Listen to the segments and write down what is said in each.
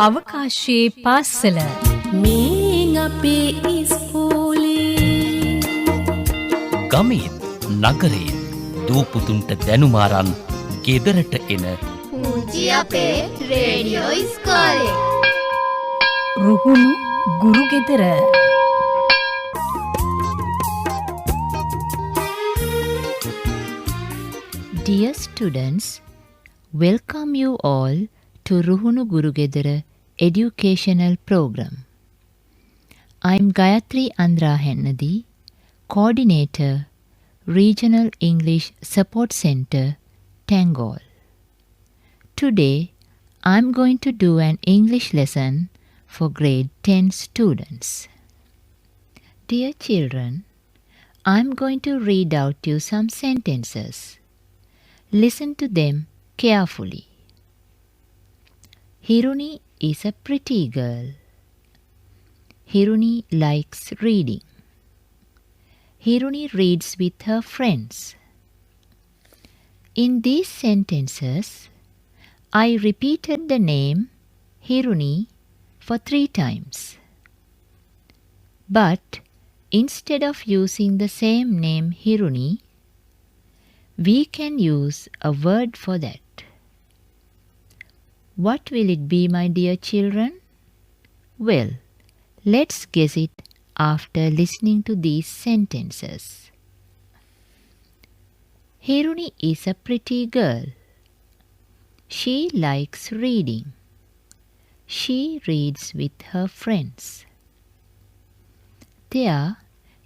අවකාශයේ පාසල මේ අපේ ඉස්කෝලේ ගමේත් නගරේ දූපුතුන්ට දැනුමාරන් ගෙදරට එන පුංචි අපේ රේඩියෝ ඉස්කෝලේ රුහුණු ගුරු ගෙදර. Dear students, welcome you all to Ruhunu Guru Gedara educational program. I'm Gayatri Andra Hennadi, Coordinator, Regional English Support Center, Tangol. Today, I'm going to do an English lesson for grade 10 students. Dear children, I'm going to read out to you some sentences. Listen to them carefully. Hiruni is a pretty girl. Hiruni likes reading. Hiruni reads with her friends. In these sentences, I repeated the name Hiruni for 3 times. But instead of using the same name Hiruni, we can use a word for that. What will it be, my dear children? Well, let's guess it after listening to these sentences. Hiruni is a pretty girl. She likes reading. She reads with her friends. There,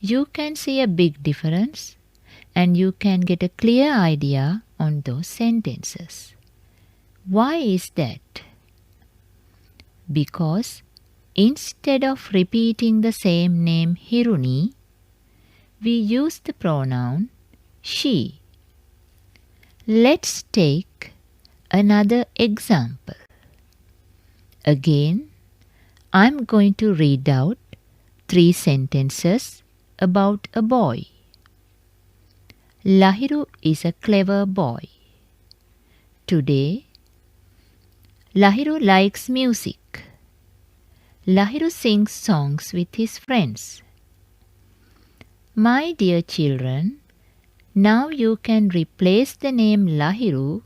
you can see a big difference and you can get a clear idea on those sentences. Why is that? Because instead of repeating the same name Hiruni, we use the pronoun she. Let's take another example. Again, I'm going to read out 3 sentences about a boy. Lahiru is a clever boy. Today, Lahiru likes music. Lahiru sings songs with his friends. My dear children, now you can replace the name Lahiru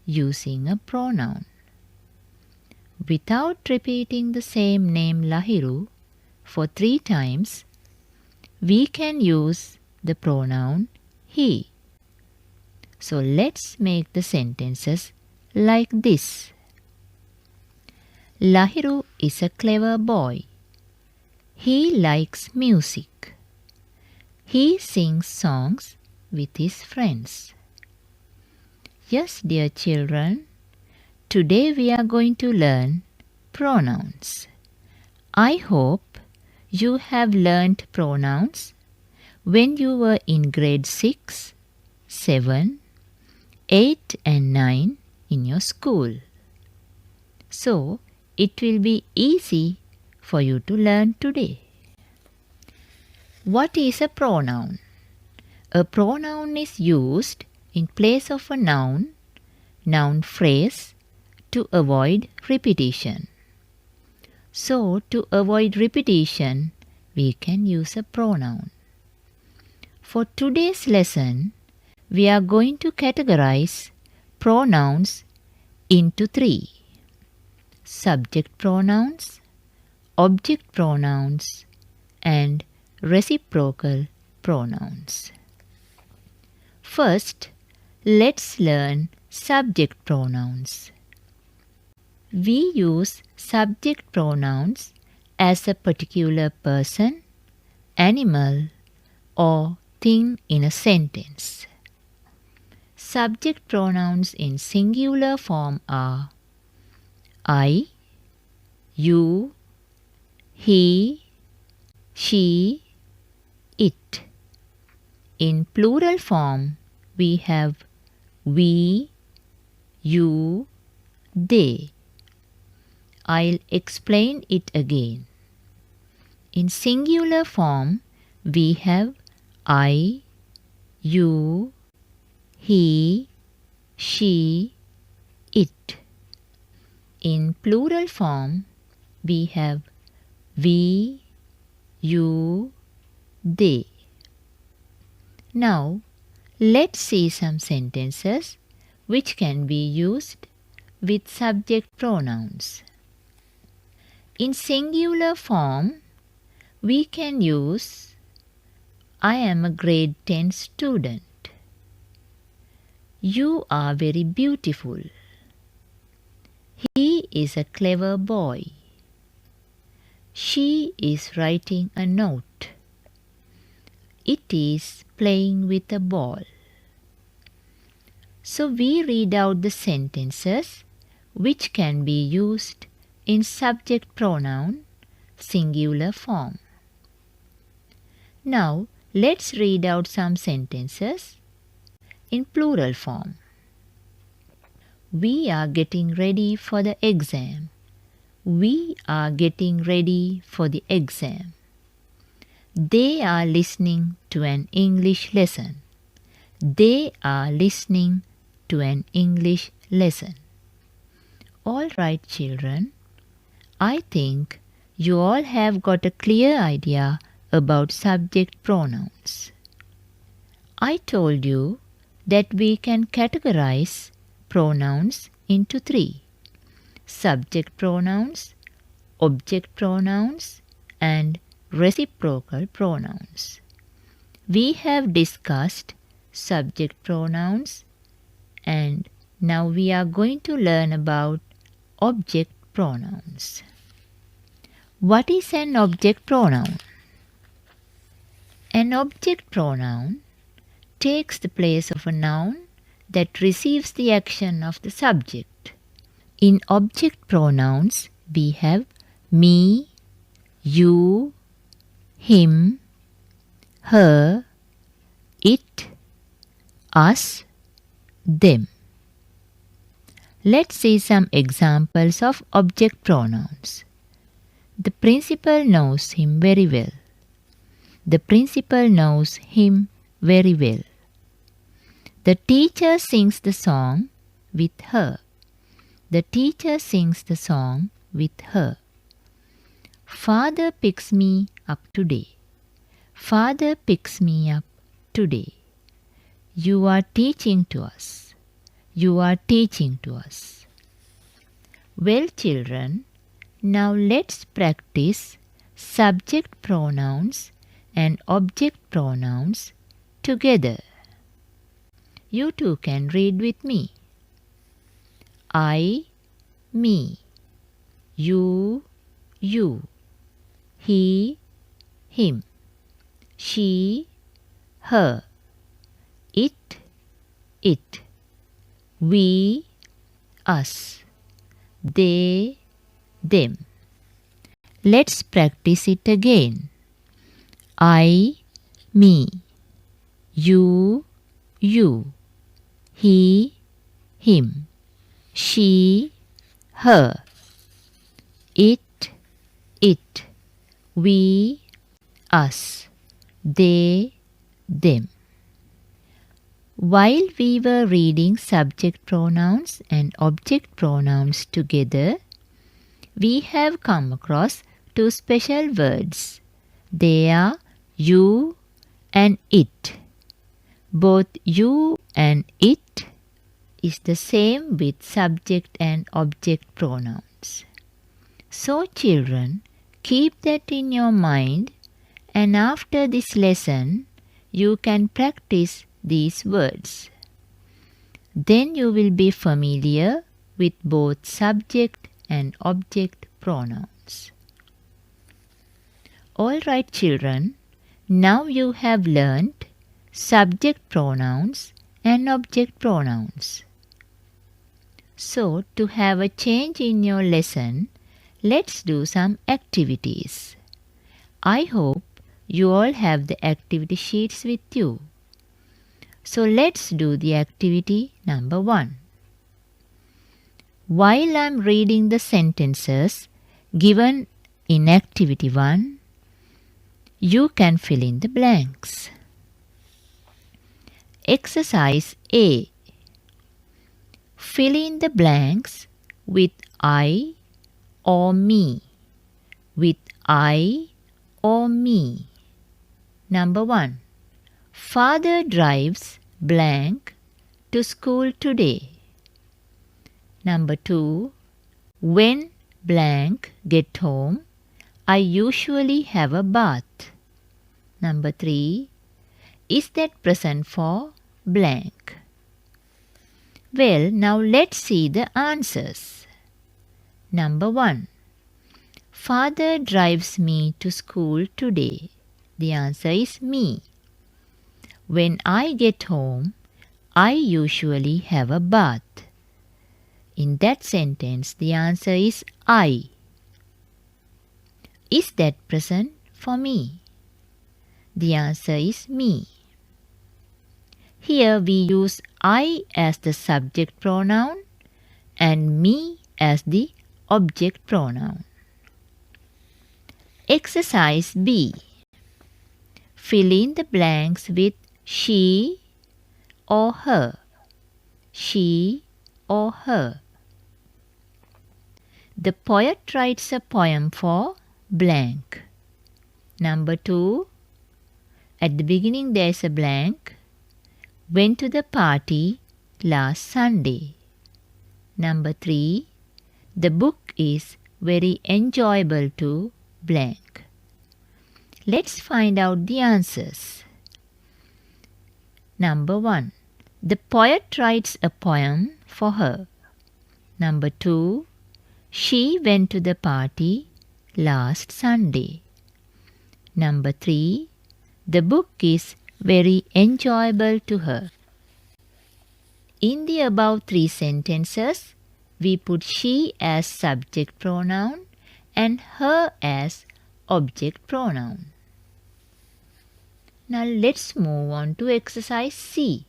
using a pronoun. Without repeating the same name Lahiru for 3 times, we can use the pronoun he. So let's make the sentences like this. Lahiru is a clever boy. He likes music. He sings songs with his friends. Yes, dear children, today we are going to learn pronouns. I hope you have learnt pronouns when you were in grade 6, 7, 8 and 9 in your school. So, it will be easy for you to learn today. What is a pronoun? A pronoun is used in place of a noun phrase to avoid repetition. So, to avoid repetition, we can use a pronoun. For today's lesson, we are going to categorize pronouns into 3: subject pronouns, object pronouns, and reciprocal pronouns. First, let's learn subject pronouns. We use subject pronouns as a particular person, animal, or thing in a sentence. Subject pronouns in singular form are I, you, he, she, it. In plural form, we have we, you, they. I'll explain it again. In singular form, we have I, you, he, she, it. In plural form, we have we, you, they. Now, let's see some sentences which can be used with subject pronouns. In singular form, we can use I am a grade 10 student. You are very beautiful. He is a clever boy. She is writing a note. It is playing with a ball. So we read out the sentences which can be used in subject pronoun singular form. Now let's read out some sentences in plural form. We are getting ready for the exam. We are getting ready for the exam. They are listening to an English lesson. They are listening to an English lesson. All right, children. I think you all have got a clear idea about subject pronouns. I told you that we can categorize pronouns into three: subject pronouns, object pronouns, and reciprocal pronouns. We have discussed subject pronouns, and now we are going to learn about object pronouns. What is an object pronoun? An object pronoun takes the place of a noun that receives the action of the subject. In object pronouns, we have me, you, him, her, it, us, them. Let's see some examples of object pronouns. The principal knows him very well. The principal knows him very well. The teacher sings the song with her. The teacher sings the song with her. Father picks me up today. Father picks me up today. You are teaching to us. You are teaching to us. Well, children, now let's practice subject pronouns and object pronouns together. You too can read with me. I, me. You, you. He, him. She, her. It, it. We, us. They, them. Let's practice it again. I, me. You, you. He, him. She, her. It, it. We, us. They, them. While we were reading subject pronouns and object pronouns together, we have come across two special words. They are you and it. Both you and it is the same with subject and object pronouns. So children, keep that in your mind, and after this lesson, you can practice these words. Then you will be familiar with both subject and object pronouns. All right, children, now you have learnt subject pronouns and object pronouns. So, to have a change in your lesson, let's do some activities. I hope you all have the activity sheets with you. So let's do the activity number 1. While I'm reading the sentences given in activity 1, you can fill in the blanks. Exercise A. Fill in the blanks with I or me? With I or me? Number 1. Father drives blank to school today. Number 2. When blank get home, I usually have a bath. Number 3. Is that present for blank? Well, now let's see the answers. Number 1. Father drives me to school today. The answer is me. When I get home, I usually have a bath. In that sentence, the answer is I. Is that present for me? The answer is me. Here we use I as the subject pronoun and me as the object pronoun. Exercise B. Fill in the blanks with she or her. She or her. The poet writes a poem for blank. Number 2. At the beginning there is a blank. Went to the party last Sunday. Number 3. The book is very enjoyable to blank. Let's find out the answers. Number 1. The poet writes a poem for her. Number 2. She went to the party last Sunday. Number 3. The book is very enjoyable to her. In the above 3 sentences, we put she as subject pronoun and her as object pronoun. Now let's move on to exercise C.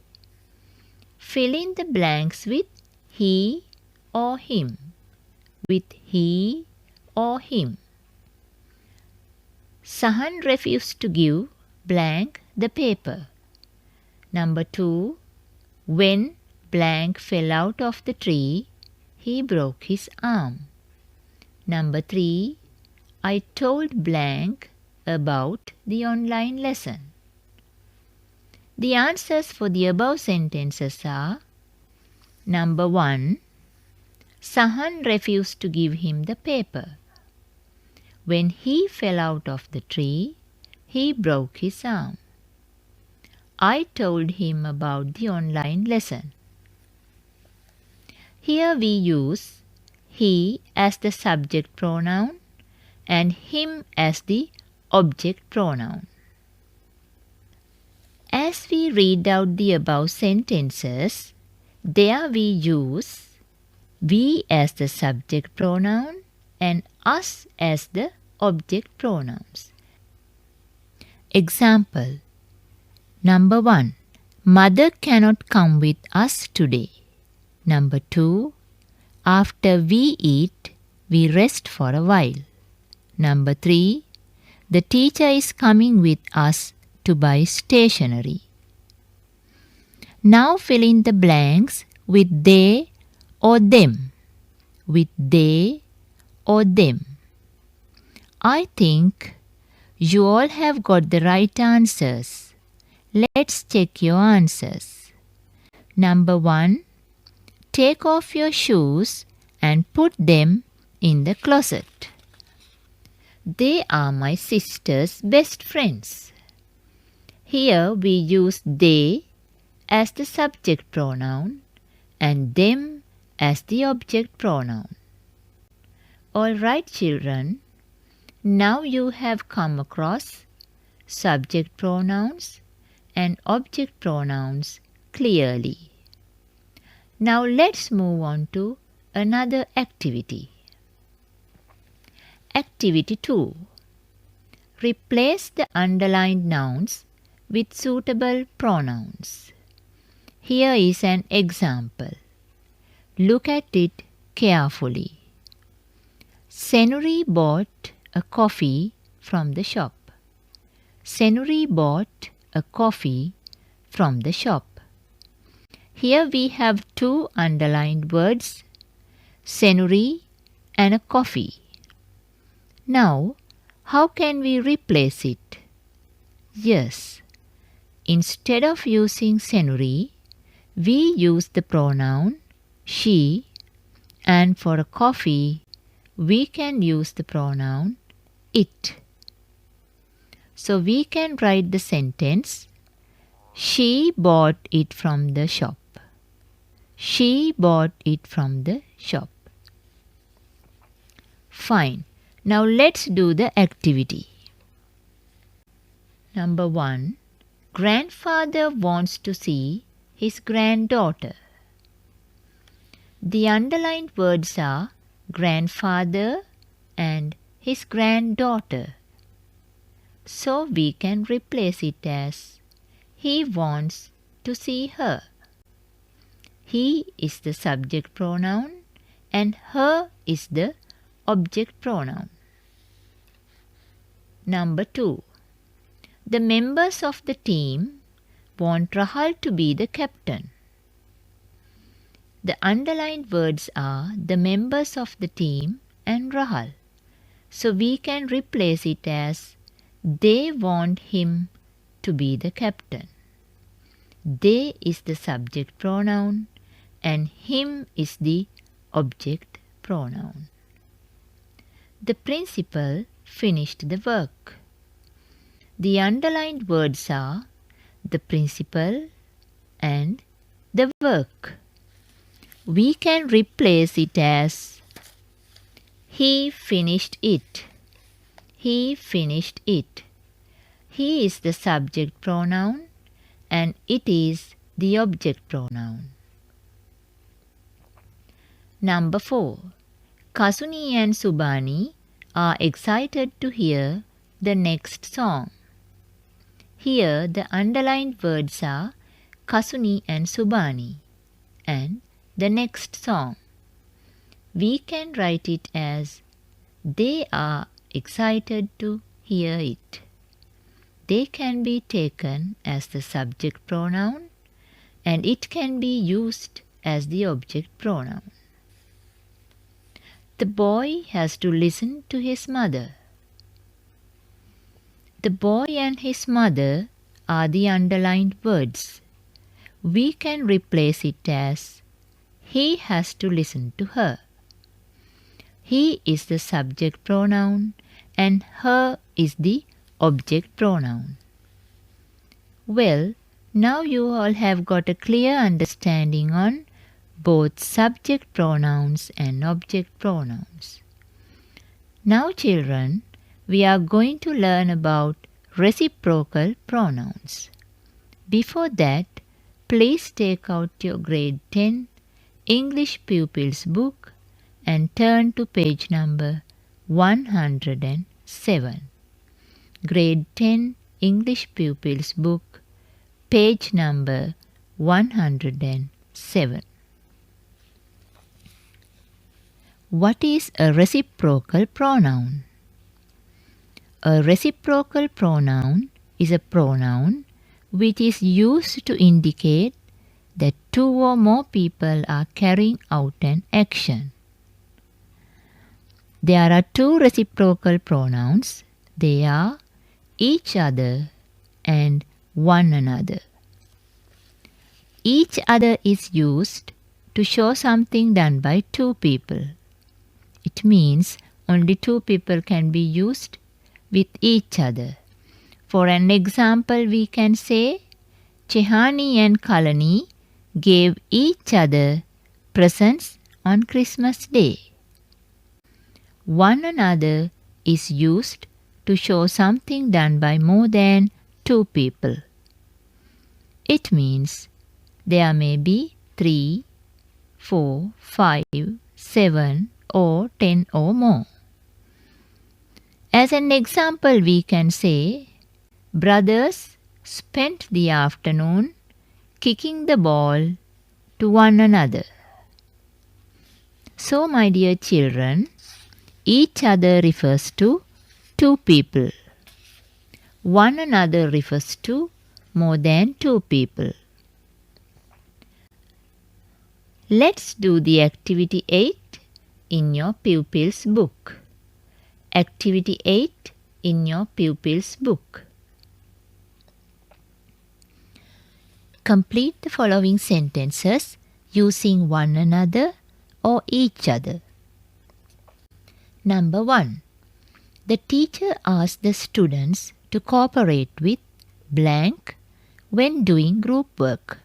Fill in the blanks with he or him. With he or him. Sahan refused to give blank the paper. Number 2. When blank fell out of the tree, he broke his arm. Number 3. I told blank about the online lesson. The answers for the above sentences are: Number 1. Sahan refused to give him the paper. When he fell out of the tree, he broke his arm. I told him about the online lesson. Here we use he as the subject pronoun and him as the object pronoun. As we read out the above sentences, there we use we as the subject pronoun and us as the object pronouns. Example. Number 1. Mother cannot come with us today. Number 2. After we eat, we rest for a while. Number 3. The teacher is coming with us to buy stationery. Now fill in the blanks with they or them. With they or them. I think you all have got the right answers. Let's check your answers. Number 1. Take off your shoes and put them in the closet. They are my sister's best friends. Here we use they as the subject pronoun and them as the object pronoun. Alright children, now you have come across subject pronouns and object pronouns clearly. Now let's move on to another activity. Activity 2. Replace the underlined nouns with suitable pronouns. Here is an example. Look at it carefully. Senuri bought a coffee from the shop. Senuri bought a coffee from the shop. Here we have 2 underlined words, Senuri and a coffee. Now, how can we replace it? Yes, instead of using senuri, we use the pronoun she, and for a coffee, we can use the pronoun it. So we can write the sentence, she bought it from the shop. She bought it from the shop. Fine. Now let's do the activity. Number 1. Grandfather wants to see his granddaughter. The underlined words are grandfather and his granddaughter. So we can replace it as he wants to see her. He is the subject pronoun and her is the object pronoun. Number 2. The members of the team want Rahul to be the captain. The underlined words are the members of the team and Rahul. So we can replace it as they want him to be the captain. They is the subject pronoun and him is the object pronoun. The principal finished the work. The underlined words are the principal and the work. We can replace it as he finished it. He finished it. He is the subject pronoun and it is the object pronoun. Number 4. Kasuni and Subani are excited to hear the next song. Here the underlined words are Kasuni and Subani and the next song. We can write it as they are excited to hear it. They can be taken as the subject pronoun and it can be used as the object pronoun. The boy has to listen to his mother. The boy and his mother are the underlined words. We can replace it as he has to listen to her. He is the subject pronoun and her is the object pronoun. Well, now you all have got a clear understanding on both subject pronouns and object pronouns. Now children, we are going to learn about reciprocal pronouns. Before that, please take out your grade 10 English Pupils book and turn to page number 107. Grade 10 English Pupils book, page number 107. What is a reciprocal pronoun? A reciprocal pronoun is a pronoun which is used to indicate that two or more people are carrying out an action. There are two reciprocal pronouns. They are each other and one another. Each other is used to show something done by two people. It means only two people can be used with each other. For an example, we can say Chehani and Kalani gave each other presents on Christmas Day. One another is used to show something done by more than two people. It means there may be 3, 4, 5, 7 or 10 or more. As an example, we can say, brothers spent the afternoon kicking the ball to one another. So, my dear children, each other refers to two people. One another refers to more than two people. Let's do the activity 8 in your pupil's book. Activity 8 in your pupil's book. Complete the following sentences using one another or each other. Number 1. The teacher asked the students to cooperate with blank when doing group work.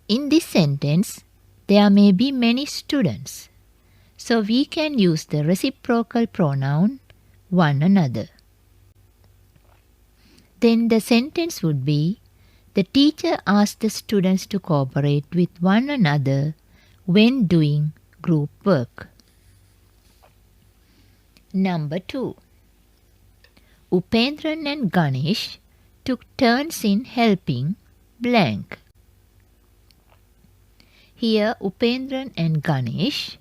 In this sentence, there may be many students, so we can use the reciprocal pronoun one another. Then the sentence would be, the teacher asked the students to cooperate with one another when doing group work. Number 2. Upendran and Ganesh took turns in helping blank. Here Upendran and Ganesh,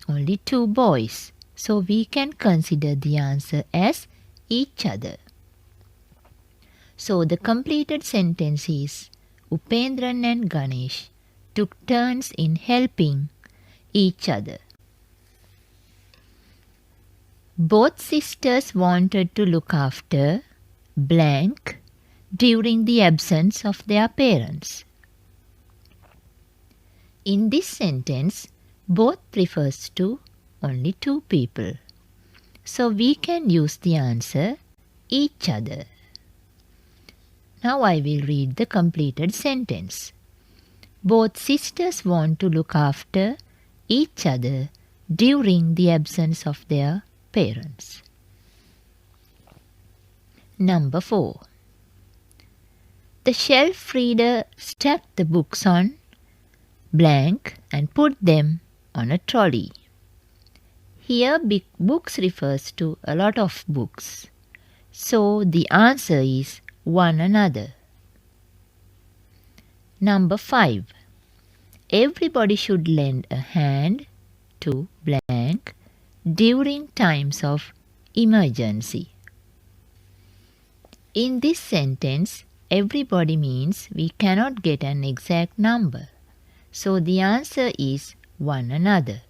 only 2 boys, so we can consider the answer as each other. So the completed sentence is, Upendran and Ganesh took turns in helping each other. Both sisters wanted to look after blank during the absence of their parents. In this sentence, both refers to only 2 people. So we can use the answer each other. Now I will read the completed sentence. Both sisters want to look after each other during the absence of their parents. Number 4. The shelf reader stacked the books on blank and put them on a trolley. Here big books refers to a lot of books. So the answer is one another. Number 5. Everybody should lend a hand to blank during times of emergency. In this sentence, everybody means we cannot get an exact number. So the answer is one another.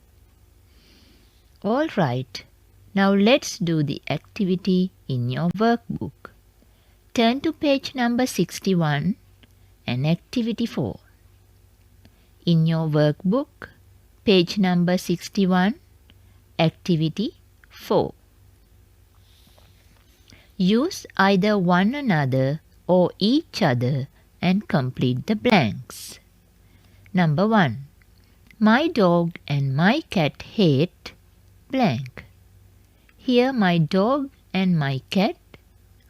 Alright, now let's do the activity in your workbook. Turn to page number 61 and activity 4. In your workbook, page number 61, activity 4. Use either one another or each other and complete the blanks. Number 1. My dog and my cat hate blank. Here my dog and my cat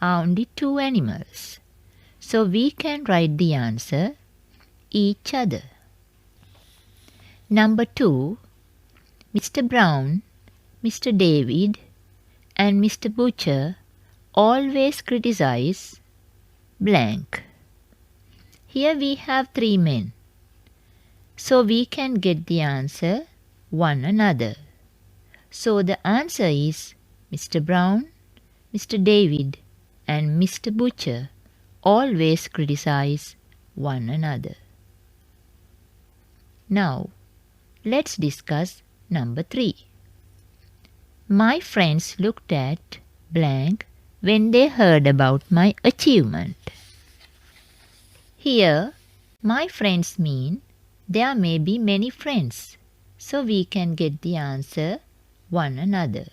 are only 2 animals. So we can write the answer each other. Number 2. Mr. Brown, Mr. David and Mr. Butcher always criticize blank. Here we have 3 men. So we can get the answer one another. So the answer is Mr. Brown, Mr. David and Mr. Butcher always criticize one another. Now let's discuss number 3. My friends looked at blank when they heard about my achievement. Here my friends mean there may be many friends, so we can get the answer one another.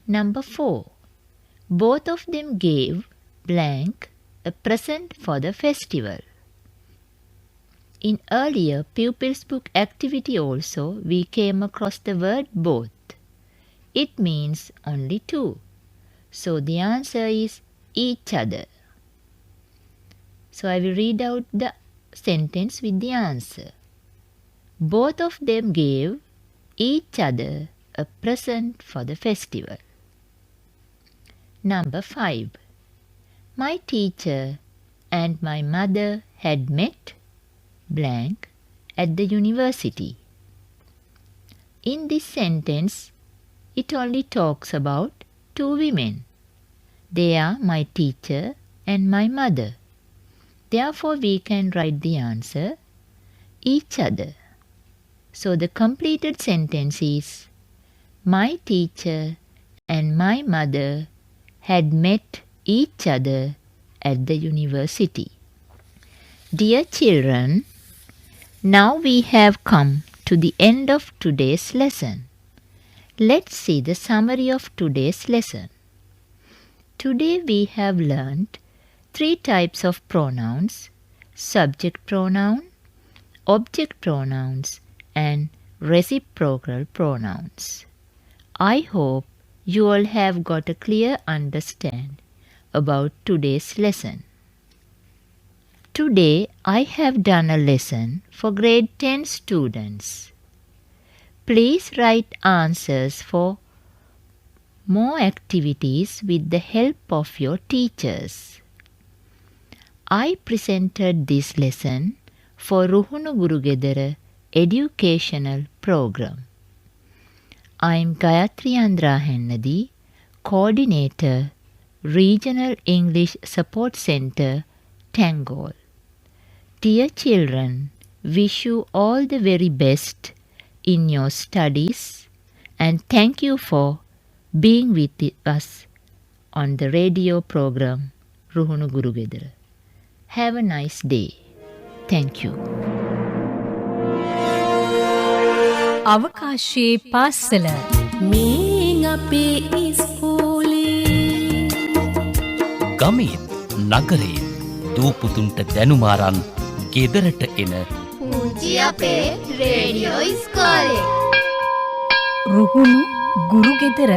Number 4. Both of them gave blank a present for the festival. In earlier pupils book activity also we came across the word both. It means only 2. So the answer is each other. So I will read out the sentence with the answer. Both of them gave each other a present for the festival. Number 5. My teacher and my mother had met blank at the university. In this sentence, it only talks about 2 women. They are my teacher and my mother. Therefore, we can write the answer each other. So the completed sentence is, my teacher and my mother had met each other at the university. Dear children, now we have come to the end of today's lesson. Let's see the summary of today's lesson. Today we have learned 3 types of pronouns: subject pronoun, object pronouns, and reciprocal pronouns. I hope you all have got a clear understanding about today's lesson. Today I have done a lesson for grade 10 students. Please write answers for more activities with the help of your teachers. I presented this lesson for Ruhunu Gurugedara educational program. I am Gayatri Andra Hennadi, Coordinator, Regional English Support Center, Tangol. Dear children, wish you all the very best in your studies and thank you for being with us on the radio program Ruhunu Gurugedara. Have a nice day. Thank you. අවකාශයේ පාසල මේ අපේ ඉස්කෝලේ ගමේත් නගරේ දූපුතුන්ට දැනුමාරන් ගෙදරට එන පුංචි අපේ radio ඉස්කෝලේ. රුහුණු ගුරුගෙදර